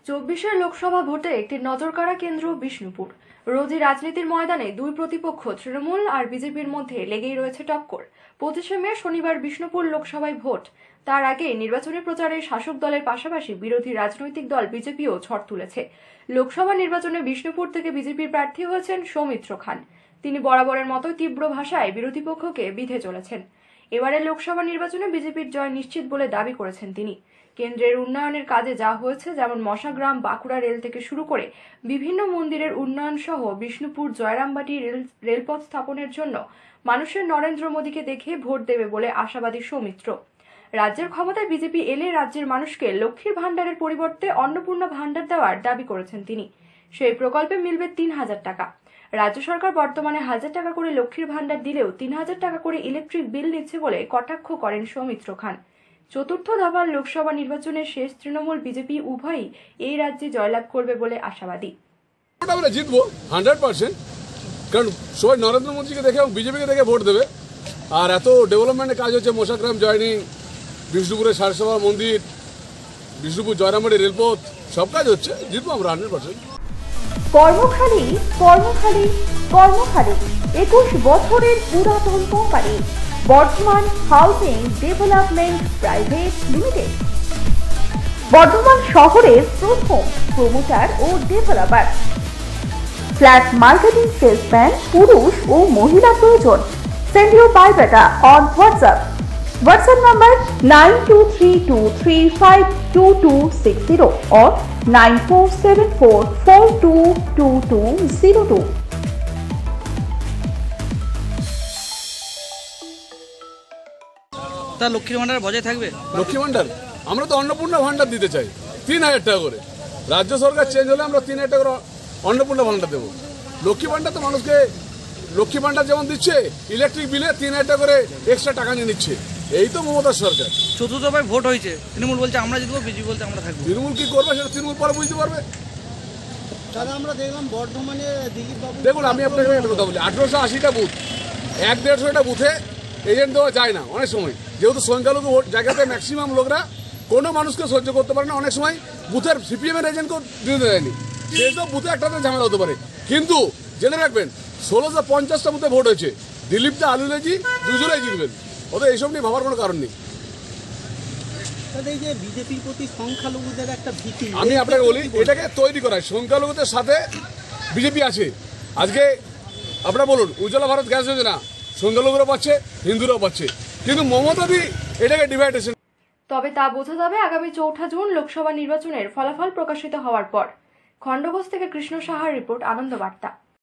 চব্বিশের লোকসভা ভোটে একটি নজরকাড়া কেন্দ্র বিষ্ণুপুর। রোজই রাজনীতির ময়দানে দুই প্রতিপক্ষ তৃণমূল আর বিজেপির মধ্যে লেগেই রয়েছে টক্কর। 25শে মে শনিবার বিষ্ণুপুর লোকসভায় ভোট। তার আগে নির্বাচনী প্রচারে শাসক দলের পাশাপাশি বিরোধী রাজনৈতিক দল বিজেপিও ঝড় তুলেছে। লোকসভা নির্বাচনে বিষ্ণুপুর থেকে বিজেপির প্রার্থী হয়েছেন সৌমিত্র খান। তিনি বরাবরের মতোই তীব্র ভাষায় বিরোধী পক্ষকে বিঁধে চলেছেন। এবারে লোকসভা নির্বাচনে বিজেপির জয় নিশ্চিত বলে দাবি করেছেন তিনি। কেন্দ্রের উন্নয়নের কাজে যা হয়েছে, যেমন মশাগ্রাম বাঁকুড়া রেল থেকে শুরু করে বিভিন্ন মন্দিরের উন্নয়ন সহ বিষ্ণুপুর জয়রামবাটি রেলপথ স্থাপনের জন্য মানুষের নরেন্দ্র মোদীকে দেখে ভোট দেবে বলে আশাবাদী সৌমিত্র। রাজ্যের ক্ষমতায় বিজেপি এলে রাজ্যের মানুষকে লক্ষ্মীর ভাণ্ডারের পরিবর্তে অন্নপূর্ণা ভাণ্ডার দেওয়ার দাবি করেছেন তিনি। সেই প্রকল্পে মিলবে 3000 টাকা। রাজ্য সরকার বর্তমানে 1000 টাকা করে লক্ষ্মীর ভাণ্ডার দিলেও 3000 টাকা করে ইলেকট্রিক বিল নিচ্ছে বলে কটাক্ষ করেন সৌমিত্র খান। চতুর্থ দফার লোকসভা নির্বাচনের শেষ তৃণমূল বিজেপি উভয়ই এই রাজ্যে জয়লাভ করবে বলে আশাবাদী। আমরা জিতবো 100%, কারণ সবাই নরেন্দ্র মোদীকে দেখে এবং বিজেপিকে দেখে ভোট দেবে। আর এত ডেভেলপমেন্টের কাজ হচ্ছে, মশাগ্রাম জয়নিং, বিষ্ণুপুরের সারসভা মন্দির, বিষ্ণুপুর জয়রামবাটি রেলপথ, সব কাজ হচ্ছে, জিতবো আমরা 100%। কর্মখালী কর্মখালী কর্মখালী 21 বছরের পুরাতন company Bardhaman housing development private limited, Bardhaman শহরের প্রথম প্রমোটার ও ডেভেলপার। ফ্ল্যাট মার্কেটিং সেলসম্যান পুরুষ ও মহিলা প্রয়োজন। Send your biodata on WhatsApp. WhatsApp number 9232352260 or 9474422202। তা লক্ষ্মীর ভাণ্ডার বজায় থাকবে? লক্ষ্মী ভাণ্ডার আমরা তো অন্নপূর্ণা ভাণ্ডার দিতে চাই 3000 টাকা করে। রাজ্য সরকার চেঞ্জ হলে আমরা 3000 টাকা করে অন্নপূর্ণা ভাণ্ডার দেবো। লক্ষ্মী ভাণ্ডার তো মানুষকে, লক্ষ্মী ভাণ্ডার যেমন দিচ্ছে, ইলেকট্রিক বিলে 3000 টাকা করে এক্সট্রা টাকা নিয়ে নিচ্ছে। এই তো মমতার সরকার। চতুর্থ দফায় ভোট হয়েছে, তৃণমূল বলছে আমরা জিতবো, বিজেপি বলছে আমরা থাকবো। তৃণমূল কি করবে সেটা তৃণমূল পরে বুঝতে পারবে। দাদা আমরা দেখলাম বর্ধমানে দেখুন, আমি আপনাকে একটা কথা বলি, 1880টা বুথ, 150-150টা বুথে এজেন্ট দেওয়া যায় না অনেক সময়, যেহেতু সংখ্যালঘু জায়গাতে ম্যাক্সিমাম লোকরা কোনো মানুষকে সহ্য করতে পারে না। অনেক সময় বুথের সিপিএমের এজেন্টকেও দিতে দেয়নি, সেসব বুথে একটাতে ঝামেলা হতে পারে। কিন্তু জেনে রাখবেন, 1650টা বুথে ভোট হয়েছে, দিলীপদা আলুলেজি দুজনেই জিতবেন। ওদের এইসব নিয়ে ভাবার কোনো কারণ নেই। এই যে বিজেপির প্রতি সংখ্যালঘুদের একটা ভীতি, আমি আপনাকে বলি, এটাকে তৈরি করায় সংখ্যালঘুদের সাথে বিজেপি আছে। আজকে আপনারা বলুন, উজ্জ্বলা ভারত গ্যাস যোজনা সংখ্যালঘুরা পাচ্ছে, হিন্দুরাও পাচ্ছে, কিন্তু মমতাদি এটাকে ডিভাইডেশন। তবে তা বোঝা যাবে আগামী 4 জুন লোকসভা নির্বাচনের ফলাফল প্রকাশিত হওয়ার পর। খণ্ডঘোষ থেকে কৃষ্ণ সাহার রিপোর্ট, আনন্দ বার্তা।